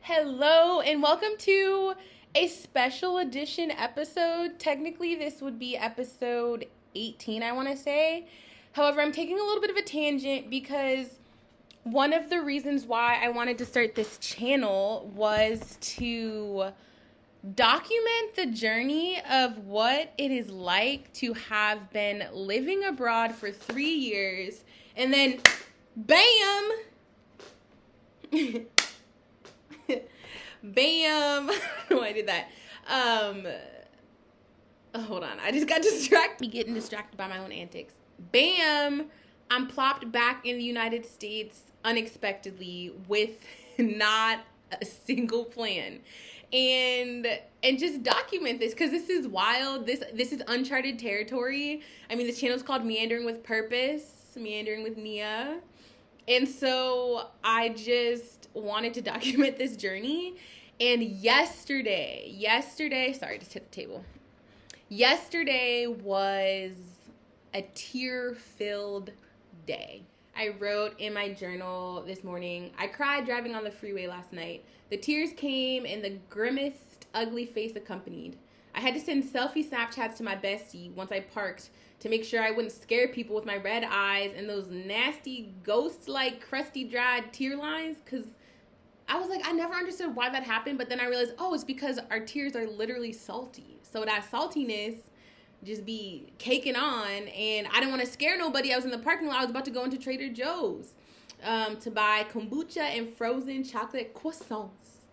Hello, and welcome to a special edition episode. Technically, this would be episode 18, I want to say. However, I'm taking a little bit of a tangent because one of the reasons why I wanted to start this channel was to document the journey of what it is like to have been living abroad for 3 years and then, bam! Bam! I don't know why I did that. Hold on. I just got distracted. Me getting distracted by my own antics. Bam! I'm plopped back in the United States unexpectedly with not a single plan. And just document this because this is wild. This is uncharted territory. I mean, this channel is called Meandering with Purpose, Meandering with Nia. And so I just wanted to document this journey. And yesterday, sorry, just hit the table. Yesterday was a tear-filled day. I wrote in my journal this morning, I cried driving on the freeway last night. The tears came and the grimmest, ugly face accompanied. I had to send selfie Snapchats to my bestie once I parked to make sure I wouldn't scare people with my red eyes and those nasty ghost-like crusty dried tear lines, because I was like, I never understood why that happened, but then I realized, oh, it's because our tears are literally salty. So that saltiness just be caking on, and I didn't want to scare nobody. I was in the parking lot. I was about to go into Trader Joe's to buy kombucha and frozen chocolate croissants.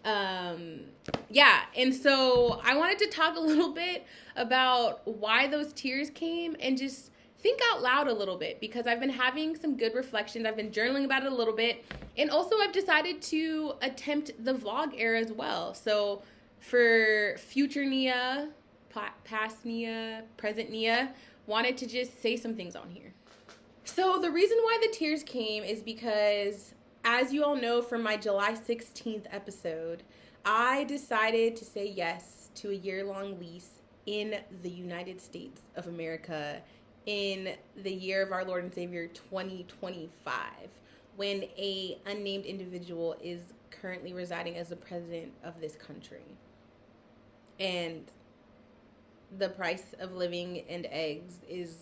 And so I wanted to talk a little bit about why those tears came and just think out loud a little bit, because I've been having some good reflections. I've been journaling about it a little bit, and also I've decided to attempt the vlog era as well. So for future Nia, past Nia, present Nia, wanted to just say some things on here. So the reason why the tears came is because, as you all know from my July 16th episode, I decided to say yes to a year-long lease in the United States of America in the year of our Lord and Savior 2025, when a unnamed individual is currently residing as the president of this country. And the price of living and eggs is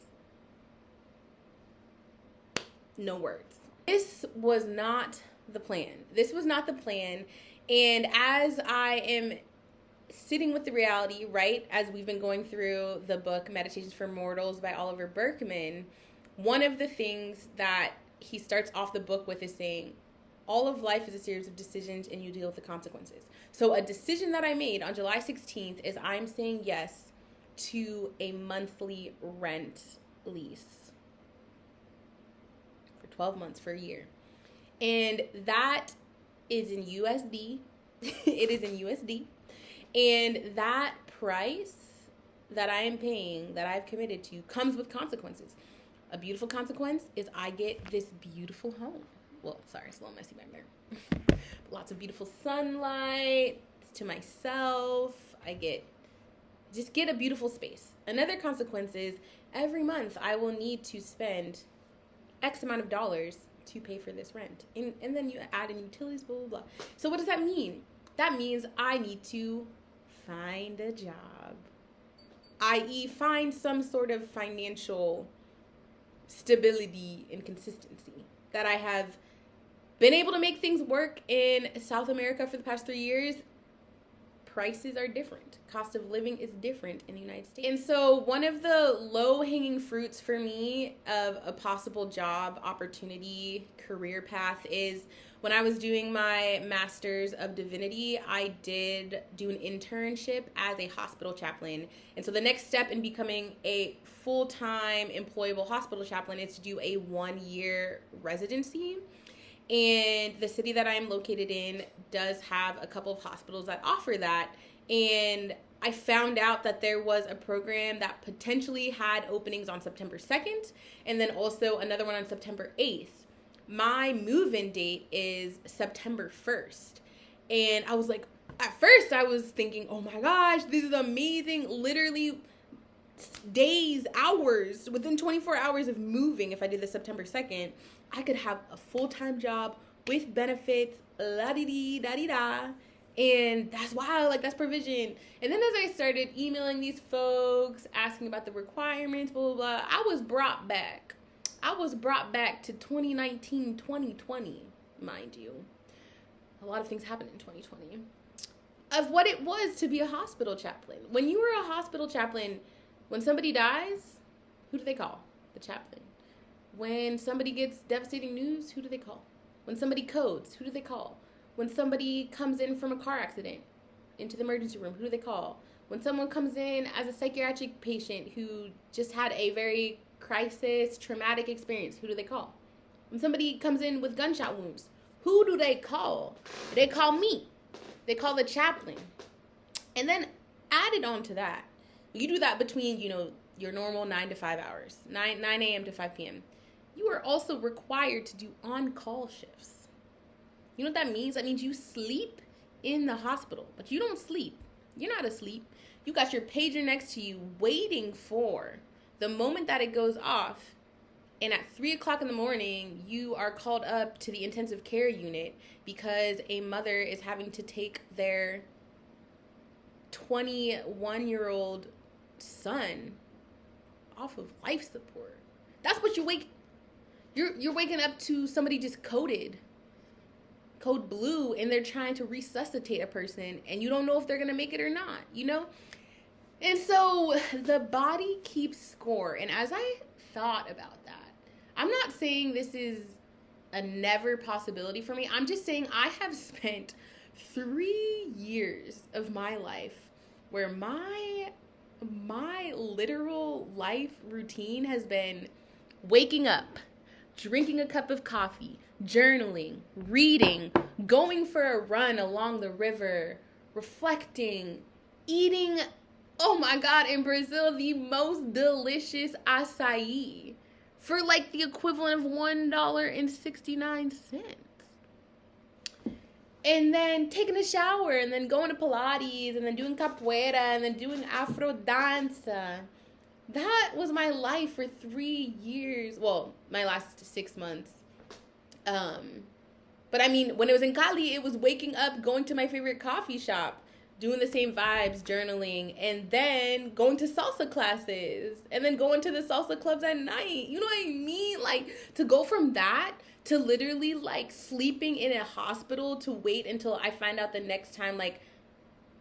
no words. This was not the plan. And as I am sitting with the reality, right, as we've been going through the book Meditations for Mortals by Oliver Burkeman, one of the things that he starts off the book with is saying, all of life is a series of decisions and you deal with the consequences. So a decision that I made on July 16th is I'm saying yes to a monthly rent lease for 12 months, for a year. And that is in USD. It is in USD. And that price that I am paying, that I've committed to, comes with consequences. A beautiful consequence is I get this beautiful home. Well, sorry, it's a little messy back there. Lots of beautiful sunlight to myself. I get a beautiful space. Another consequence is every month I will need to spend X amount of dollars to pay for this rent. And then you add in utilities, blah, blah, blah. So what does that mean? That means I need to find a job, i.e. find some sort of financial stability and consistency. That I have been able to make things work in South America for the past 3 years. Prices are different. Cost of living is different in the United States. And so one of the low-hanging fruits for me of a possible job opportunity, career path is when I was doing my Master's of Divinity, I did do an internship as a hospital chaplain. And so the next step in becoming a full-time employable hospital chaplain is to do a 1-year residency. And the city that I am located in does have a couple of hospitals that offer that. And I found out that there was a program that potentially had openings on September 2nd and then also another one on September 8th. My move-in date is September 1st. And I was like, at first I was thinking, oh my gosh, this is amazing. Literally days, hours, within 24 hours of moving, if I did this September 2nd, I could have a full-time job with benefits, la di di da di da. And that's wild, like that's provision. And then as I started emailing these folks, asking about the requirements, blah, blah, blah, I was brought back. To 2019, 2020, mind you. A lot of things happened in 2020. Of what it was to be a hospital chaplain. When you were a hospital chaplain, when somebody dies, who do they call? The chaplain. When somebody gets devastating news, who do they call? When somebody codes, who do they call? When somebody comes in from a car accident into the emergency room, who do they call? When someone comes in as a psychiatric patient who just had a very crisis, traumatic experience, who do they call? When somebody comes in with gunshot wounds, who do they call? They call me. They call the chaplain. And then added on to that, you do that between, your normal 9 to 5 hours, 9 a.m. to 5 p.m. You are also required to do on-call shifts. You know what that means? That means you sleep in the hospital, but you don't sleep. You're not asleep. You got your pager next to you waiting for the moment that it goes off. And at 3 o'clock in the morning, you are called up to the intensive care unit because a mother is having to take their 21-year-old son off of life support. That's what you're waking up to somebody just code blue, and they're trying to resuscitate a person, and you don't know if they're going to make it or not, And so the body keeps score. And as I thought about that, I'm not saying this is a never possibility for me. I'm just saying I have spent 3 years of my life where my literal life routine has been waking up, drinking a cup of coffee, journaling, reading, going for a run along the river, reflecting, eating, oh my God, in Brazil, the most delicious acai for like the equivalent of $1.69. And then taking a shower, and then going to Pilates, and then doing capoeira, and then doing Afro danza. That was my life for 3 years. Well, my last 6 months. But I mean, when it was in Cali, it was waking up, going to my favorite coffee shop, doing the same vibes, journaling, and then going to salsa classes, and then going to the salsa clubs at night. You know what I mean? Like, to go from that to literally, like, sleeping in a hospital to wait until I find out the next time, like,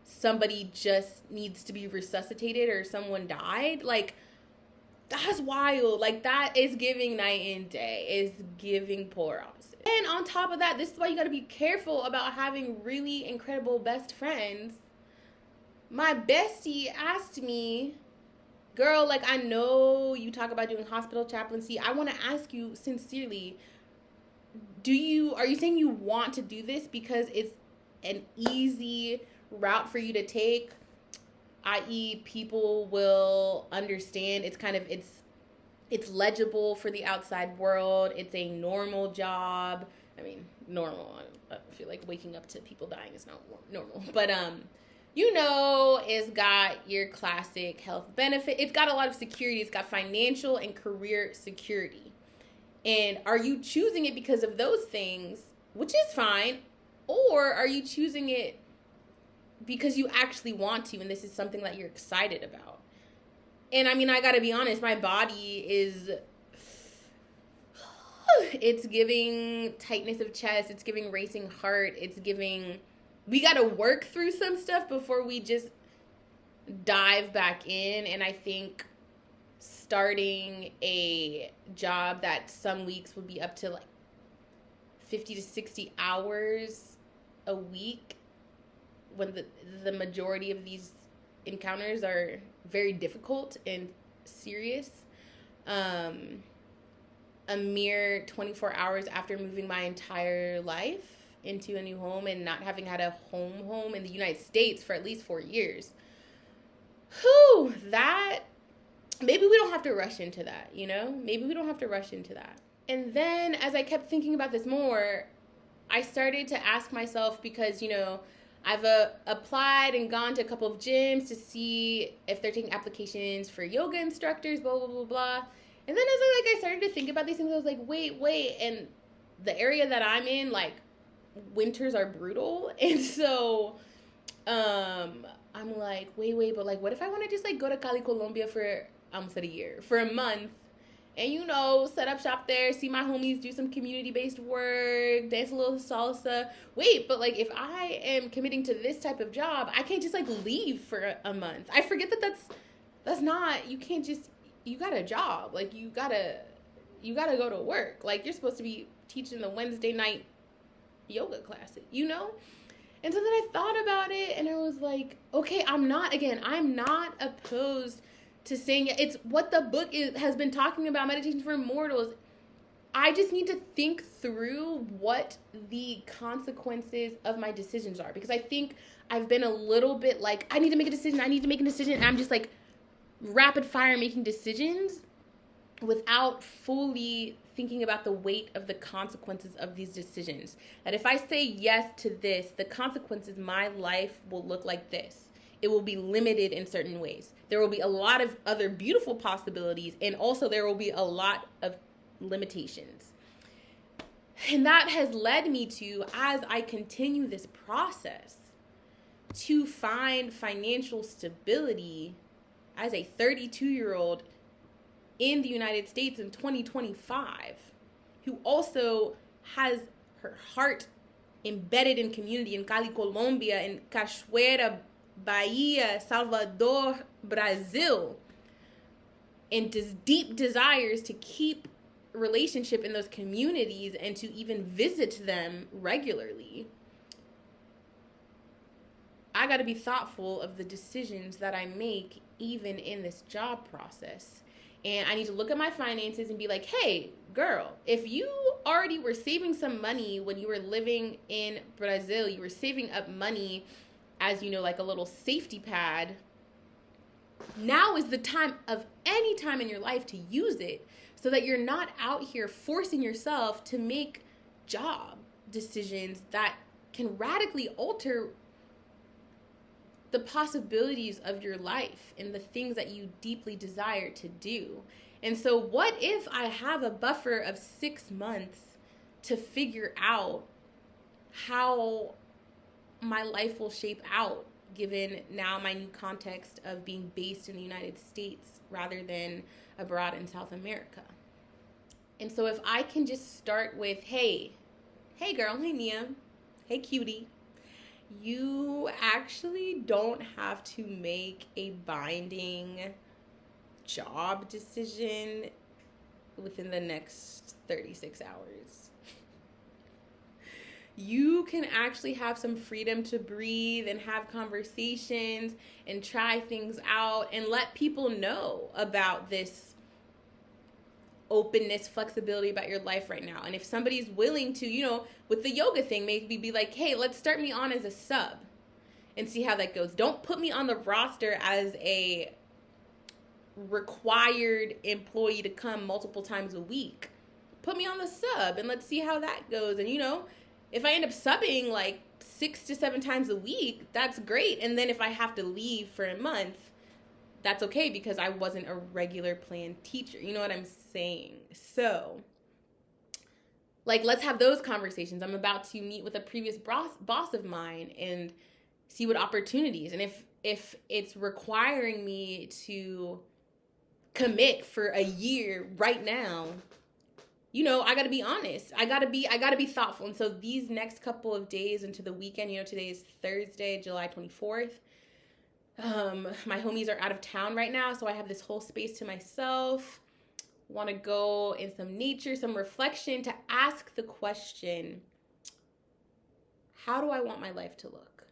somebody just needs to be resuscitated or someone died. Like, that's wild. Like, that is giving night and day. It's giving polar opposite. And on top of that, this is why you got to be careful about having really incredible best friends. My bestie asked me, girl, like, I know you talk about doing hospital chaplaincy. I want to ask you sincerely, are you saying you want to do this because it's an easy route for you to take, i.e. people will understand, it's legible for the outside world, it's a normal job? I mean, normal, I feel like waking up to people dying is not normal, but it's got your classic health benefit, it's got a lot of security, it's got financial and career security. And are you choosing it because of those things, which is fine, or are you choosing it because you actually want to, and this is something that you're excited about? And I mean, I gotta be honest, my body it's giving tightness of chest, it's giving racing heart, it's giving, we gotta work through some stuff before we just dive back in. And I think starting a job that some weeks would be up to like 50 to 60 hours a week, when the majority of these encounters are very difficult and serious. A mere 24 hours after moving my entire life into a new home and not having had a home in the United States for at least 4 years. That, maybe we don't have to rush into that, Maybe we don't have to rush into that. And then as I kept thinking about this more, I started to ask myself, because, I've applied and gone to a couple of gyms to see if they're taking applications for yoga instructors, blah, blah, blah, blah. And then as I started to think about these things, I was like, wait. And the area that I'm in, like, winters are brutal. And so I'm like, wait, but like, what if I want to just like go to Cali, Colombia for almost a year, for a month, and set up shop there, see my homies, do some community-based work, dance a little salsa. Wait, but like if I am committing to this type of job, I can't just like leave for a month. I forget that that's not, you can't just, you got a job, like you gotta go to work. Like you're supposed to be teaching the Wednesday night yoga classes, And so then I thought about it and I was like, okay, I'm not opposed to saying it. It's what the book has been talking about, Meditation for Immortals. I just need to think through what the consequences of my decisions are, because I think I've been a little bit like, I need to make a decision, and I'm just like rapid fire making decisions without fully thinking about the weight of the consequences of these decisions. That if I say yes to this, the consequences, my life will look like this. It will be limited in certain ways. There will be a lot of other beautiful possibilities, and also there will be a lot of limitations. And that has led me to, as I continue this process, to find financial stability as a 32-year-old in the United States in 2025, who also has her heart embedded in community in Cali, Colombia, in Cachoeira, Bahia, Salvador, Brazil, and just deep desires to keep relationship in those communities and to even visit them regularly. I got to be thoughtful of the decisions that I make even in this job process. And I need to look at my finances and be like, hey, girl, if you already were saving some money when you were living in Brazil, you were saving up money as, like a little safety pad, now is the time of any time in your life to use it so that you're not out here forcing yourself to make job decisions that can radically alter the possibilities of your life and the things that you deeply desire to do. And so what if I have a buffer of 6 months to figure out how my life will shape out, given now my new context of being based in the United States rather than abroad in South America? And so if I can just start with, hey girl, hey Nia, hey cutie, you actually don't have to make a binding job decision within the next 36 hours. You can actually have some freedom to breathe and have conversations and try things out and let people know about this openness, flexibility about your life right now. And if somebody's willing to, with the yoga thing, maybe be like, hey, let's start me on as a sub and see how that goes. Don't put me on the roster as a required employee to come multiple times a week. Put me on the sub and let's see how that goes. And, if I end up subbing like 6 to 7 times a week, that's great. And then if I have to leave for a month, that's okay because I wasn't a regular planned teacher. You know what I'm saying? So, let's have those conversations. I'm about to meet with a previous boss of mine and see what opportunities. And if it's requiring me to commit for a year right now, I got to be honest. I got to be thoughtful. And so these next couple of days into the weekend, today is Thursday, July 24th. My homies are out of town right now, so I have this whole space to myself. Want to go in some nature, some reflection, to ask the question, how do I want my life to look?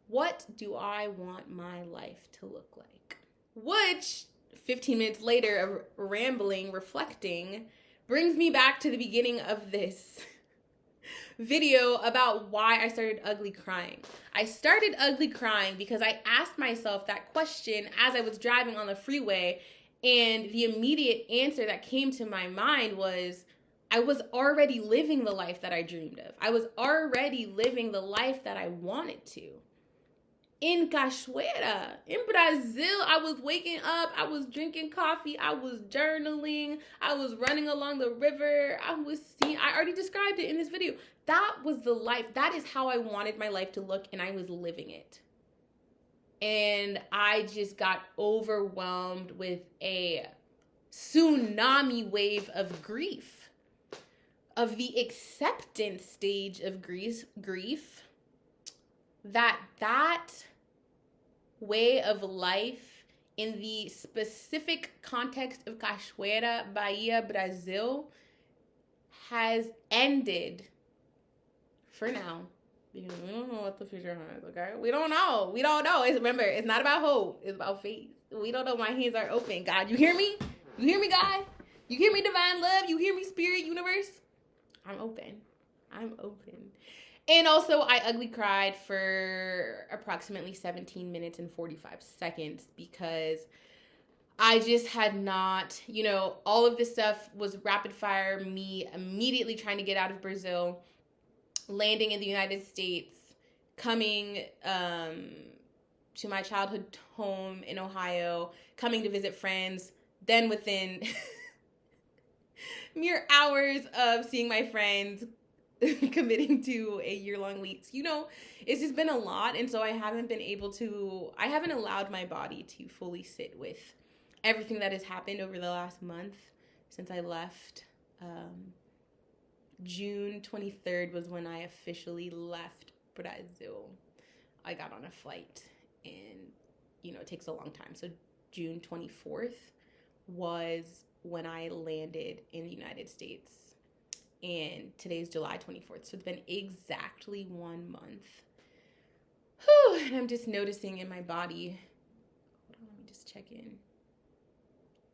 What do I want my life to look like? Which, 15 minutes later of rambling, reflecting, brings me back to the beginning of this video about why I started ugly crying. I started ugly crying because I asked myself that question as I was driving on the freeway, and the immediate answer that came to my mind was, I was already living the life that I dreamed of. I was already living the life that I wanted to. in Cachoeira, in Brazil. I was waking up, I was drinking coffee, I was journaling, I was running along the river, I already described it in this video. That was the life. That is how I wanted my life to look, and I was living it. And I just got overwhelmed with a tsunami wave of grief, of the acceptance stage of grief, that way of life in the specific context of Cachoeira, Bahia, Brazil, has ended for now. Because we don't know what the future holds, okay? We don't know. Remember, it's not about hope. It's about faith. We don't know. My hands are open. God, you hear me? You hear me, God? You hear me, divine love? You hear me, spirit, universe? I'm open. And also, I ugly cried for approximately 17 minutes and 45 seconds because I just had not, all of this stuff was rapid fire, me immediately trying to get out of Brazil, landing in the United States, coming to my childhood home in Ohio, coming to visit friends, then within mere hours of seeing my friends, committing to a year-long lease. It's just been a lot, and so I haven't allowed my body to fully sit with everything that has happened over the last month since I left. June 23rd was when I officially left Brazil. I got on a flight, and, it takes a long time. So June 24th was when I landed in the United States. And today's July 24th. So it's been exactly 1 month. Whew, and I'm just noticing in my body. Hold on, let me just check in.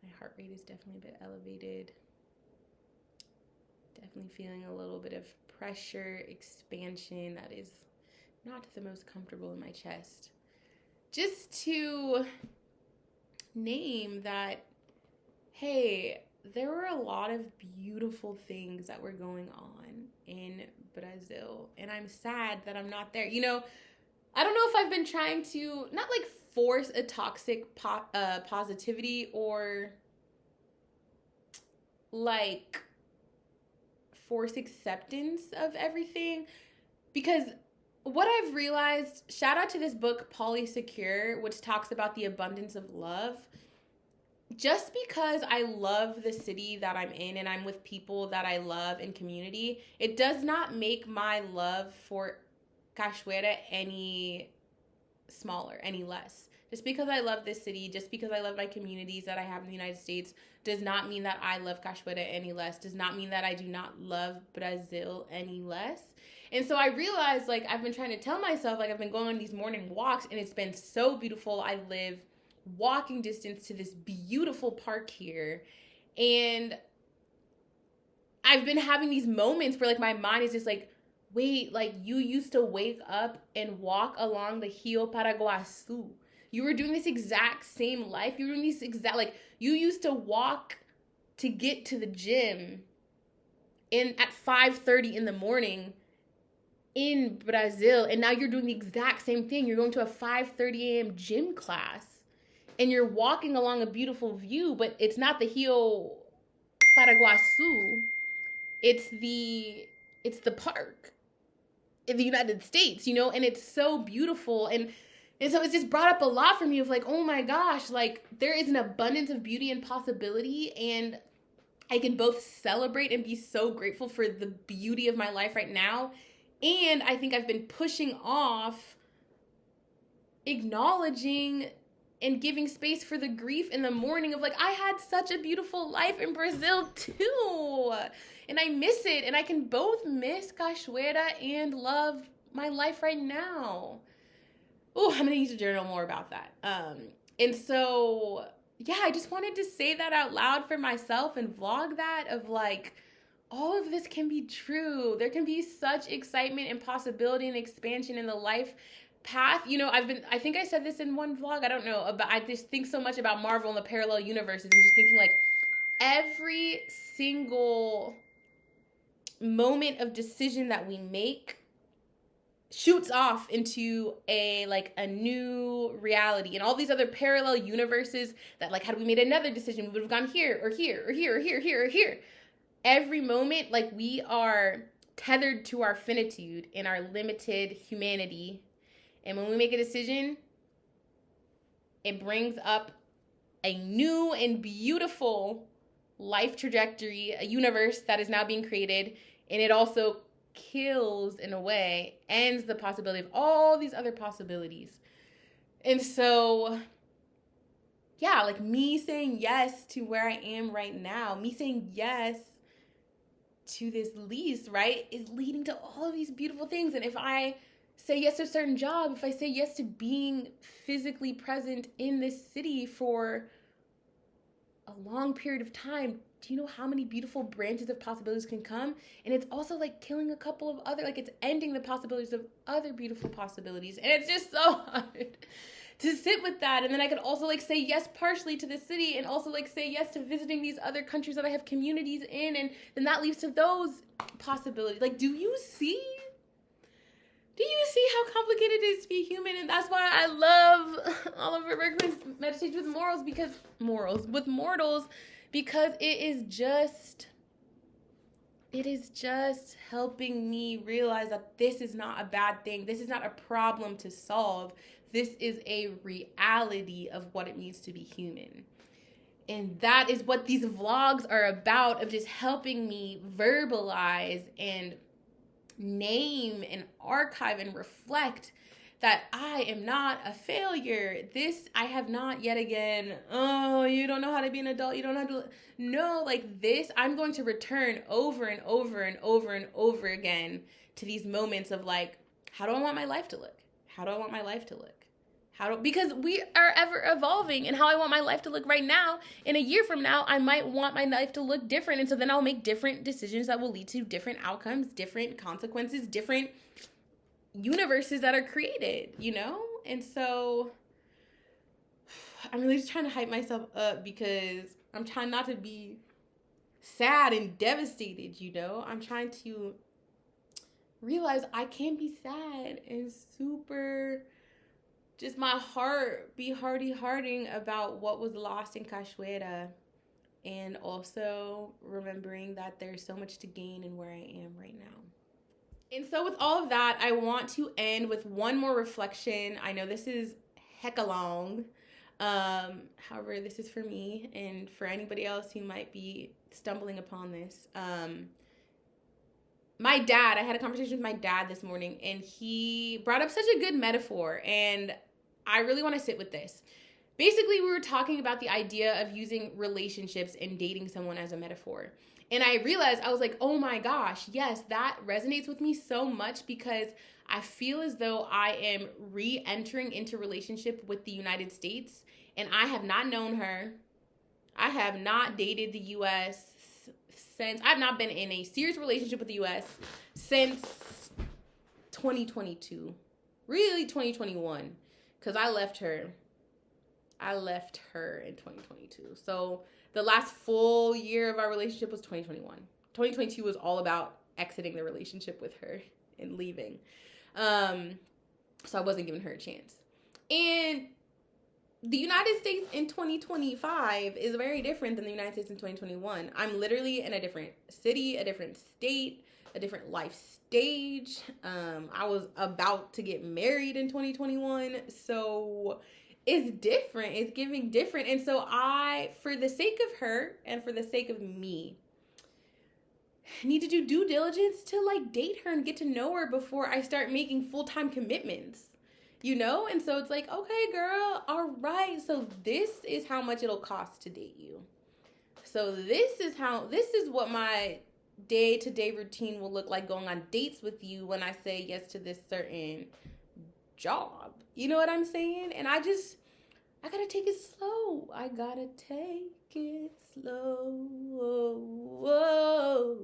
My heart rate is definitely a bit elevated. Definitely feeling a little bit of pressure, expansion that is not the most comfortable in my chest. Just to name that, hey, there were a lot of beautiful things that were going on in Brazil, and I'm sad that I'm not there. I don't know if I've been trying to, not like force a toxic positivity or like force acceptance of everything, because what I've realized, shout out to this book, Polysecure, which talks about the abundance of love. Just because I love the city that I'm in and I'm with people that I love and community, it does not make my love for Cachoeira any smaller, any less. Just because I love this city, just because I love my communities that I have in the United States, does not mean that I love Cachoeira any less, does not mean that I do not love Brazil any less. And so I realized, I've been trying to tell myself, I've been going on these morning walks, and it's been so beautiful. I live walking distance to this beautiful park here, and I've been having these moments where my mind is just wait, you used to wake up and walk along the Rio Paraguaçu. You were doing this exact same life. You were doing this you used to walk to get to the gym at 5:30 in the morning in Brazil, and now you're doing the exact same thing. You're going to a 5:30 a.m. gym class, and you're walking along a beautiful view, but it's not the Rio Paraguaçu. It's the park in the United States, and it's so beautiful. And so it's just brought up a lot for me of oh my gosh, there is an abundance of beauty and possibility, and I can both celebrate and be so grateful for the beauty of my life right now. And I think I've been pushing off acknowledging and giving space for the grief in the morning of I had such a beautiful life in Brazil too, and I miss it, and I can both miss Cachoeira and love my life right now. Oh, I'm gonna need to journal more about that. And so yeah, I just wanted to say that out loud for myself and vlog that of all of this can be true. There can be such excitement and possibility and expansion in the life path. I think I said this in one vlog, I don't know, but I just think so much about Marvel and the parallel universes, and just thinking every single moment of decision that we make shoots off into a new reality and all these other parallel universes that, like, had we made another decision, we would have gone here or here or here or here or here or here. Every moment, like, we are tethered to our finitude and our limited humanity. And when we make a decision, it brings up a new and beautiful life trajectory, a universe that is now being created. And it also kills, in a way, ends the possibility of all these other possibilities. And so, yeah, like, me saying yes to where I am right now, me saying yes to this lease, right, is leading to all of these beautiful things. And if I say yes to a certain job, if I say yes to being physically present in this city for a long period of time, do you know how many beautiful branches of possibilities can come? And it's also like killing a couple of other, like, it's ending the possibilities of other beautiful possibilities. And it's just so hard to sit with that. And then I could also, like, say yes partially to the city and also, like, say yes to visiting these other countries that I have communities in. And then that leads to those possibilities. Like, do you see how complicated it is to be human? And that's why I love Oliver Berkman's Meditations with Mortals, because it is just helping me realize that this is not a bad thing. This is not a problem to solve. This is a reality of what it means to be human. And that is what these vlogs are about, of just helping me verbalize and name and archive and reflect that I am not a failure. I have not yet again, oh, you don't know how to be an adult, you don't know how to, no, like, this, I'm going to return over and over and over and over again to these moments of, like, how do I want my life to look? How do I want my life to look? Because we are ever evolving, and how I want my life to look right now, in a year from now, I might want my life to look different. And so then I'll make different decisions that will lead to different outcomes, different consequences, different universes that are created, you know? And so I'm really just trying to hype myself up, because I'm trying not to be sad and devastated, you know? I'm trying to realize I can be sad and super, just my heart be hearting about what was lost in Cachoeira, and also remembering that there's so much to gain in where I am right now. And so with all of that, I want to end with one more reflection. I know this is hecka long. However, this is for me and for anybody else who might be stumbling upon this. My dad, I had a conversation with my dad this morning, and he brought up such a good metaphor, and I really want to sit with this. Basically, we were talking about the idea of using relationships and dating someone as a metaphor. And I realized, I was like, oh my gosh, yes, that resonates with me so much, because I feel as though I am re-entering into relationship with the United States, and I have not known her. I have not dated the U.S. since, I've not been in a serious relationship with the U.S. since 2022. Really 2021, because I left her in 2022. So the last full year of our relationship was 2021. 2022 was all about exiting the relationship with her and leaving. So I wasn't giving her a chance. And the United States in 2025 is very different than the United States in 2021. I'm literally in a different city, a different state, a different life stage. I was about to get married in 2021. So it's different. It's giving different. And so I, for the sake of her and for the sake of me, need to do due diligence to, like, date her and get to know her before I start making full-time commitments, you know? And so it's like, okay, girl, all right. So this is how much it'll cost to date you. So this is what my day-to-day routine will look like going on dates with you when I say yes to this certain job. You know what I'm saying? And I gotta take it slow. I gotta take it slow. Whoa.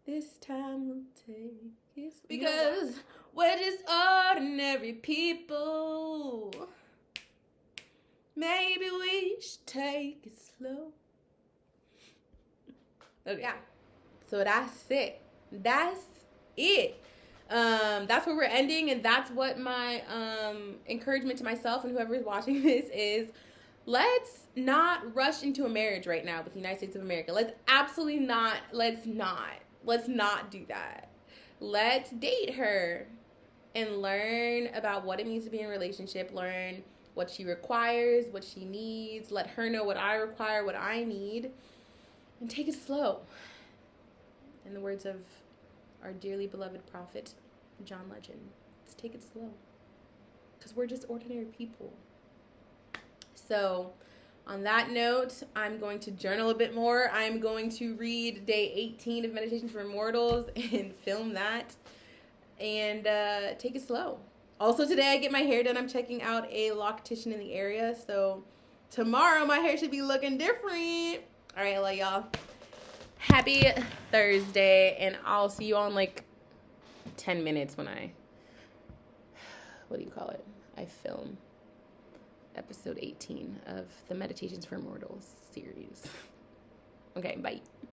This time we'll take it slow. Because we're just ordinary people. Maybe we should take it slow. Okay. Yeah. So that's it. That's it. That's where we're ending, and that's what my encouragement to myself and whoever is watching this is. Let's not rush into a marriage right now with the United States of America. Let's absolutely not. Let's not do that. Let's date her and learn about what it means to be in a relationship. Learn what she requires, what she needs. Let her know what I require, what I need, and take it slow. In the words of our dearly beloved prophet, John Legend, let's take it slow. Because we're just ordinary people. So, on that note, I'm going to journal a bit more. I'm going to read day 18 of Meditation for Immortals and film that and take it slow. Also, today I get my hair done. I'm checking out a loctician in the area. So, tomorrow my hair should be looking different. All right, I love y'all. Happy Thursday, and I'll see you all in like 10 minutes when I film episode 18 of the Meditations for Immortals series. Okay, bye.